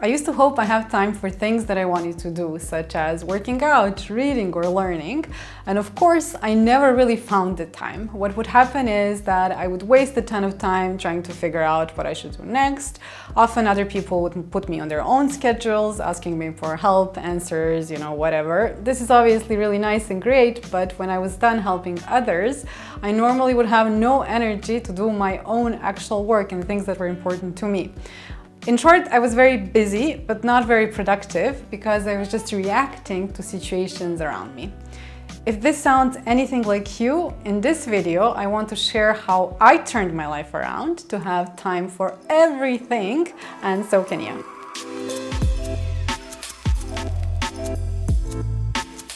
I used to hope I have time for things that I wanted to do, such as working out, reading, or learning. And of course, I never really found the time. What would happen is that I would waste a ton of time trying to figure out what I should do next. Often other people would put me on their own schedules, asking me for help, answers, whatever. This is obviously really nice and great, but when I was done helping others, I normally would have no energy to do my own actual work and things that were important to me. In short, I was very busy, but not very productive because I was just reacting to situations around me. If this sounds anything like you, in this video, I want to share how I turned my life around to have time for everything, and so can you.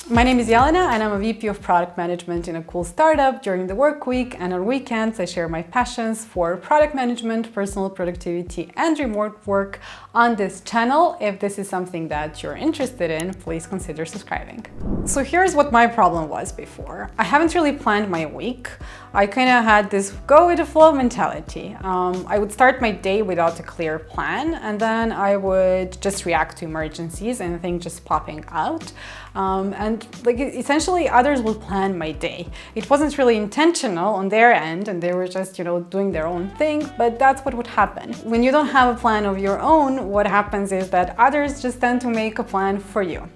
My name is Jelena and I'm a VP of Product Management in a cool startup during the work week, and on weekends I share my passions for product management, personal productivity and remote work on this channel. If this is something that you're interested in, please consider subscribing. So here's what my problem was before. I haven't really planned my week. I kind of had this go with the flow mentality. I would start my day without a clear plan, and then I would just react to emergencies and things just popping out. And essentially others will plan my day. It wasn't really intentional on their end, and they were just, doing their own thing, but that's what would happen. When you don't have a plan of your own, what happens is that others just tend to make a plan for you.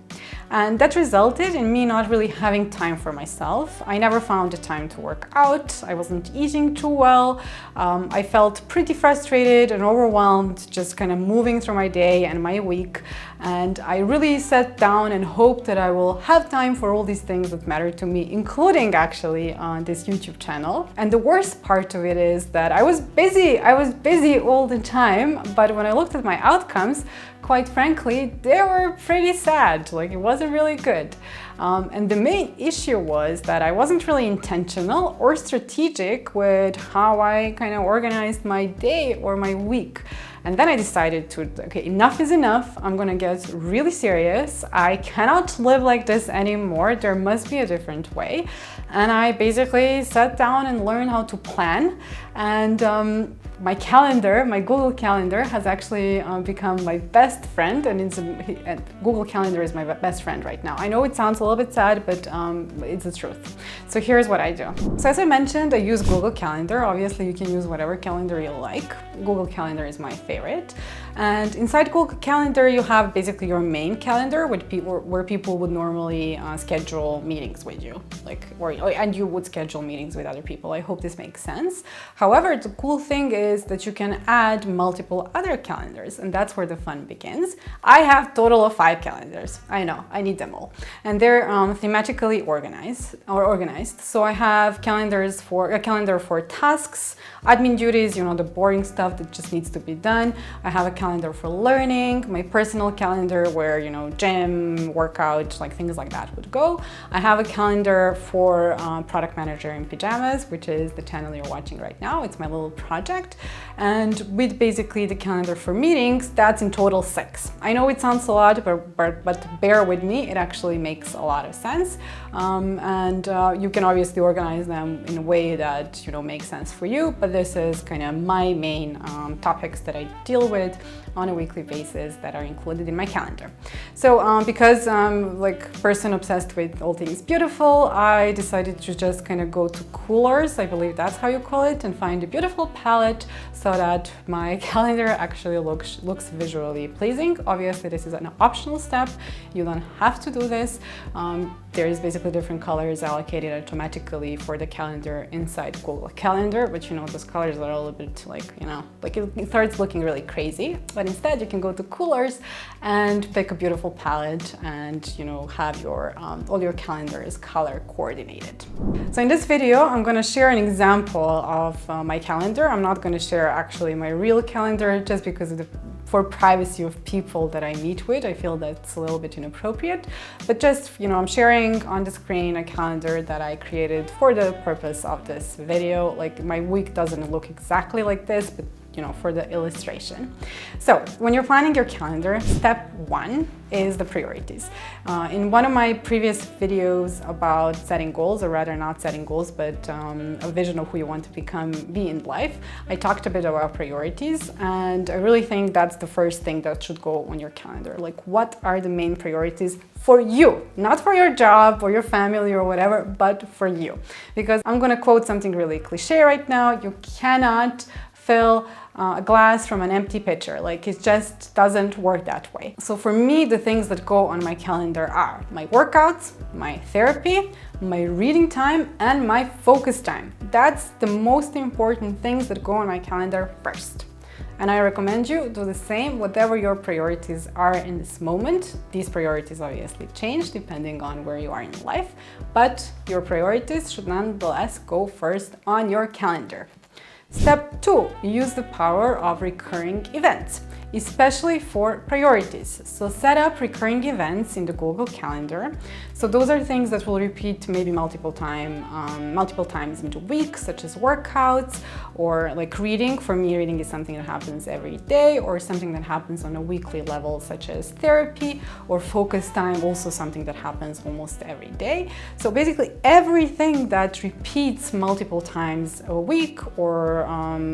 And that resulted in me not really having time for myself. I never found the time to work out. I wasn't eating too well. I felt pretty frustrated and overwhelmed, just kind of moving through my day and my week. And I really sat down and hoped that I will have time for all these things that matter to me, including actually on this YouTube channel. And the worst part of it is that I was busy all the time, but when I looked at my outcomes, quite frankly, they were pretty sad. It wasn't really good. And the main issue was that I wasn't really intentional or strategic with how I kind of organized my day or my week. And then I decided okay, enough is enough. I'm gonna get really serious. I cannot live like this anymore. There must be a different way. And I basically sat down and learned how to plan. And my calendar, my Google Calendar, has actually become my best friend, and Google Calendar is my best friend right now. I know it sounds a little bit sad, but it's the truth. So here's what I do. So as I mentioned, I use Google Calendar. Obviously, you can use whatever calendar you like. Google Calendar is my favorite. And inside Google Calendar, you have basically your main calendar where people would normally schedule meetings with you, and you would schedule meetings with other people. I hope this makes sense. However, the cool thing is that you can add multiple other calendars, and that's where the fun begins. I have a total of 5 calendars. I know, I need them all. And they're thematically organized. So I have a calendar for tasks, admin duties, the boring stuff that just needs to be done. I have a calendar for learning, my personal calendar where, gym, workout, things like that would go. I have a calendar for product manager in pajamas, which is the channel you're watching right now. It's my little project. And with basically the calendar for meetings, that's in total 6. I know it sounds a lot, but bear with me, it actually makes a lot of sense. You can obviously organize them in a way that, makes sense for you, but this is kind of my main topics that I deal with on a weekly basis that are included in my calendar. So because I'm person obsessed with all things beautiful, I decided to just kind of go to Coolors, I believe that's how you call it, and find a beautiful palette so that my calendar actually looks visually pleasing. Obviously, this is an optional step. You don't have to do this. There's basically different colors allocated automatically for the calendar inside Google Calendar, but those colors are a little bit it starts looking really crazy. But instead, you can go to Coolors and pick a beautiful palette and have your all your calendars color coordinated. So in this video, I'm going to share an example of my calendar. I'm not going to share actually my real calendar just because for privacy of people that I meet with. I feel that's a little bit inappropriate, but just, I'm sharing on the screen a calendar that I created for the purpose of this video. My week doesn't look exactly like this, but for the illustration. So when you're planning your calendar, step one is the priorities. In one of my previous videos about setting goals, or rather not setting goals, but a vision of who you want to be in life, I talked a bit about priorities, and I really think that's the first thing that should go on your calendar. Like, what are the main priorities for you? Not for your job or your family or whatever, but for you. Because I'm gonna quote something really cliche right now: you cannot fill a glass from an empty pitcher. Like, it just doesn't work that way. So for me, the things that go on my calendar are my workouts, my therapy, my reading time, and my focus time. That's the most important things that go on my calendar first. And I recommend you do the same, whatever your priorities are in this moment. These priorities obviously change depending on where you are in life, but your priorities should nonetheless go first on your calendar. Step two, use the power of recurring events, especially for priorities. So set up recurring events in the Google Calendar. So those are things that will repeat maybe multiple times in the week, such as workouts or like reading. For me, reading is something that happens every day, or something that happens on a weekly level, such as therapy, or focus time, also something that happens almost every day. So basically everything that repeats multiple times a week or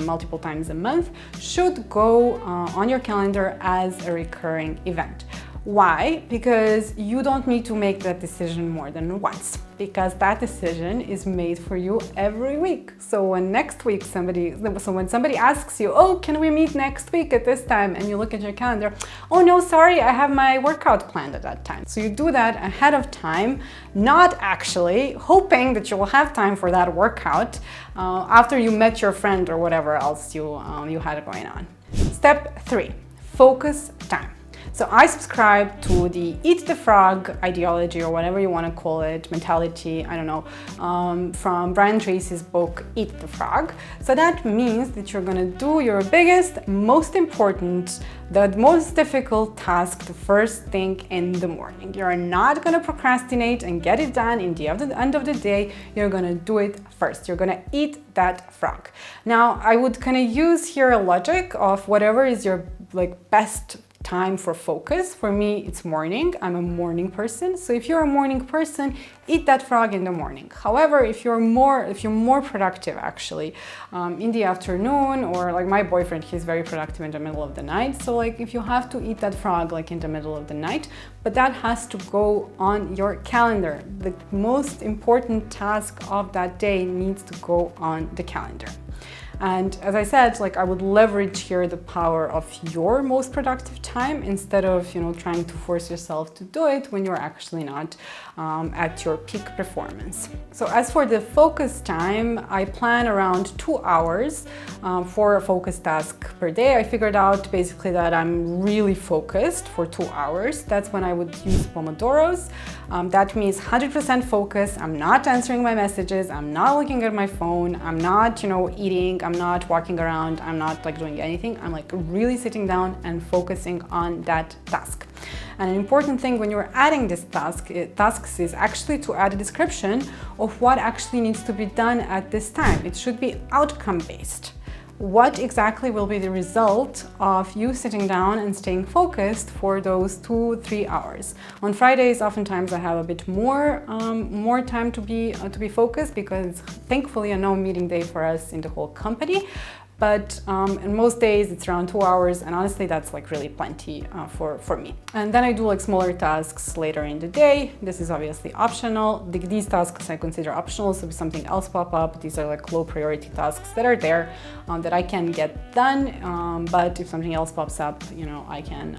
multiple times a month should go on your calendar as a recurring event. Why? Because you don't need to make that decision more than once, because that decision is made for you every week. So when somebody asks you, oh, can we meet next week at this time? And you look at your calendar, oh no, sorry, I have my workout planned at that time. So you do that ahead of time, not actually hoping that you will have time for that workout after you met your friend or whatever else you had going on. Step three, focus time. So I subscribe to the eat the frog ideology, or whatever you want to call it, mentality, I don't know, from Brian Tracy's book, Eat the Frog. So that means that you're going to do your biggest, most important, the most difficult task the first thing in the morning. You're not going to procrastinate and get it done in the end of the day. You're going to do it first. You're going to eat that frog. Now, I would kind of use here a logic of whatever is your best time for focus. For me, it's morning. I'm a morning person. So if you're a morning person, eat that frog in the morning. However, if you're more productive actually in the afternoon, or like my boyfriend, he's very productive in the middle of the night. So like if you have to eat that frog like in the middle of the night, but that has to go on your calendar. The most important task of that day needs to go on the calendar. And as I said, like I would leverage here the power of your most productive time instead of, trying to force yourself to do it when you're actually not at your peak performance. So as for the focus time, I plan around 2 hours for a focus task per day. I figured out basically that I'm really focused for 2 hours. That's when I would use Pomodoros. That means 100% focus. I'm not answering my messages. I'm not looking at my phone. I'm not, eating. I'm not walking around. I'm not doing anything. I'm really sitting down and focusing on that task. And an important thing when you're adding this tasks is actually to add a description of what actually needs to be done at this time. It should be outcome-based. What exactly will be the result of you sitting down and staying focused for those 2-3 hours? On Fridays, oftentimes I have a bit more time to be focused, because thankfully a no meeting day for us in the whole company. But in most days it's around 2 hours, and honestly that's really plenty for me. And then I do smaller tasks later in the day. This is obviously optional. These tasks I consider optional, so if something else pop up, these are low priority tasks that are there that I can get done. But if something else pops up, I can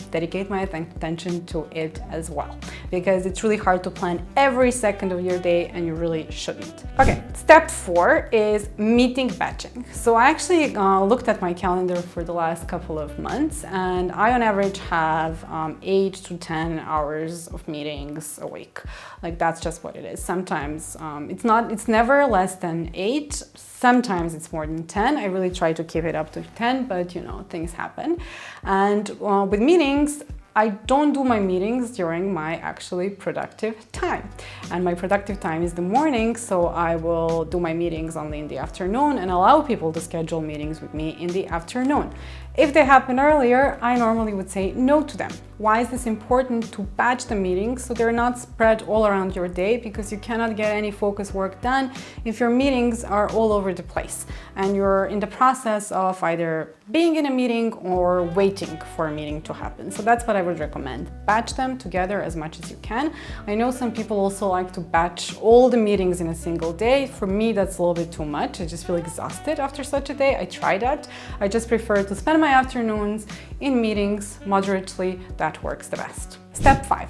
dedicate my attention to it as well, because it's really hard to plan every second of your day, and you really shouldn't. Okay, step 4 is meeting batching. So I actually looked at my calendar for the last couple of months, and I on average have 8 to 10 hours of meetings a week. That's just what it is. Sometimes it's never less than 8. Sometimes it's more than 10. I really try to keep it up to 10, but things happen. And with meetings, I don't do my meetings during my actually productive time. And my productive time is the morning, so I will do my meetings only in the afternoon and allow people to schedule meetings with me in the afternoon. If they happen earlier, I normally would say no to them. Why is this important? To batch the meetings so they're not spread all around your day, because you cannot get any focus work done if your meetings are all over the place and you're in the process of either being in a meeting or waiting for a meeting to happen. So that's what I would recommend. Batch them together as much as you can. I know some people also like to batch all the meetings in a single day. For me, that's a little bit too much. I just feel exhausted after such a day. I try that. I just prefer to spend my afternoons in meetings moderately. That works the best. Step 5,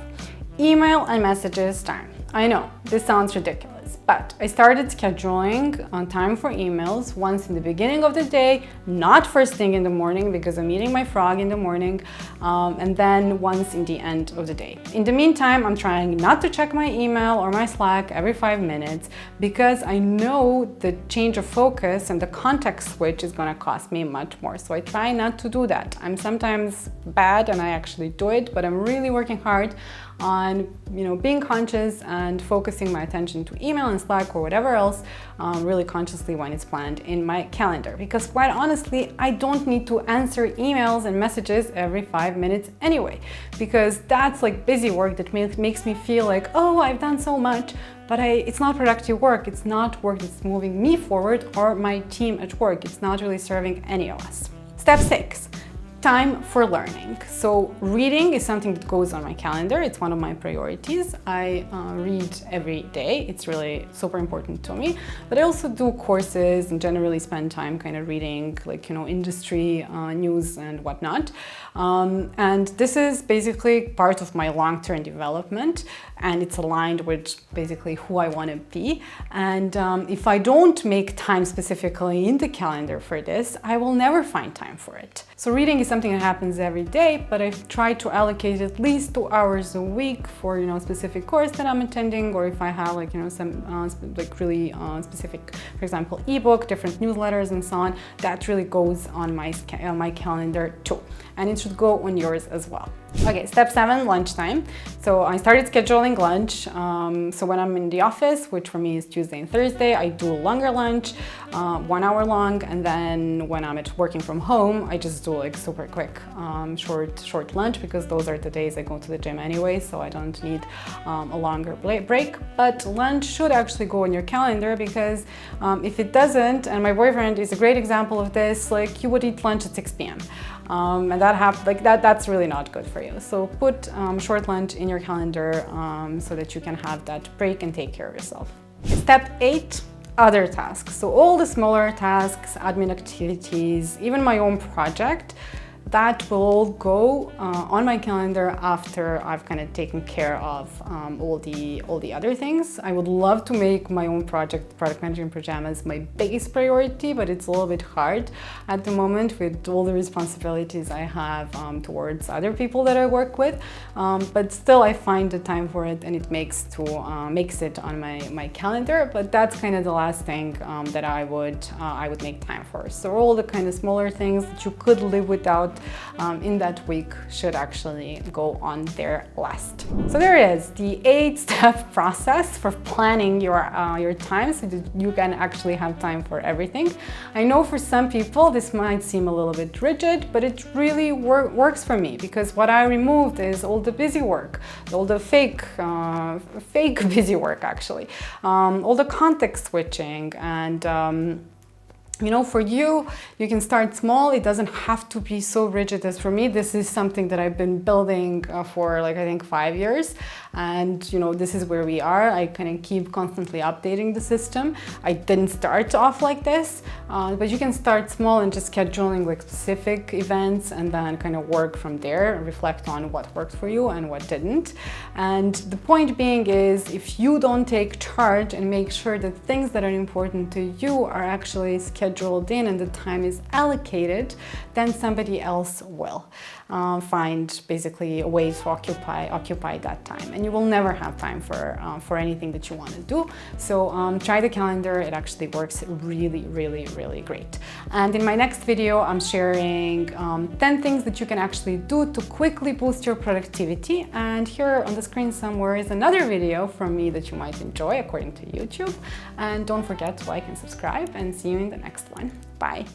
email and messages time. I know this sounds ridiculous, but I started scheduling on time for emails once in the beginning of the day, not first thing in the morning because I'm eating my frog in the morning, and then once in the end of the day. In the meantime, I'm trying not to check my email or my Slack every 5 minutes because I know the change of focus and the context switch is going to cost me much more. So I try not to do that. I'm sometimes bad and I actually do it, but I'm really working hard on being conscious and focusing my attention to email and Slack or whatever else really consciously when it's planned in my calendar, because quite honestly I don't need to answer emails and messages every 5 minutes anyway, because that's like busy work that makes me feel like, oh, I've done so much, but it's not productive work. It's not work that's moving me forward or my team at work. It's not really serving any of us. Step 6, time for learning. So reading is something that goes on my calendar. It's one of my priorities. I read every day. It's really super important to me. But I also do courses and generally spend time kind of reading industry news and whatnot. And this is basically part of my long-term development, and it's aligned with basically who I want to be. And if I don't make time specifically in the calendar for this, I will never find time for it. So reading is something that happens every day, but I've tried to allocate at least 2 hours a week for a specific course that I'm attending, or if I have some really specific, for example, ebook, different newsletters and so on, that really goes on my calendar too. And it should go on yours as well. Okay, step 7, lunchtime. So I started scheduling lunch. So when I'm in the office, which for me is Tuesday and Thursday, I do a longer lunch, 1 hour long. And then when I'm working from home, I just do super quick, short lunch, because those are the days I go to the gym anyway, so I don't need a longer break. But lunch should actually go on your calendar, because if it doesn't, and my boyfriend is a great example of this, you would eat lunch at 6 p.m. And that's really not good for you. So put short lunch in your calendar so that you can have that break and take care of yourself. Step 8, other tasks. So all the smaller tasks, admin activities, even my own project, that will all go on my calendar after I've kind of taken care of all the other things. I would love to make my own project, Product Management Pajamas, my biggest priority, but it's a little bit hard at the moment with all the responsibilities I have towards other people that I work with. But still, I find the time for it, and it makes it on my calendar. But that's kind of the last thing that I would make time for. So all the kind of smaller things that you could live without in that week should actually go on there last. So there it is, the 8-step process for planning your time so that you can actually have time for everything. I know for some people this might seem a little bit rigid, but it really works for me, because what I removed is all the busy work, all the fake busy work actually, all the context switching, and for you can start small. It doesn't have to be so rigid as for me. This is something that I've been building for I think 5 years. And this is where we are. I kind of keep constantly updating the system. I didn't start off like this, but you can start small and just scheduling specific events and then kind of work from there, reflect on what worked for you and what didn't. And the point being is, if you don't take charge and make sure that things that are important to you are actually scheduled scheduled in and the time is allocated, then somebody else will find basically a way to occupy that time, and you will never have time for anything that you want to do. So try the calendar. It actually works really great. And in my next video, I'm sharing 10 things that you can actually do to quickly boost your productivity. And here on the screen somewhere is another video from me that you might enjoy according to YouTube. And don't forget to like and subscribe, and see you in the next one. Bye.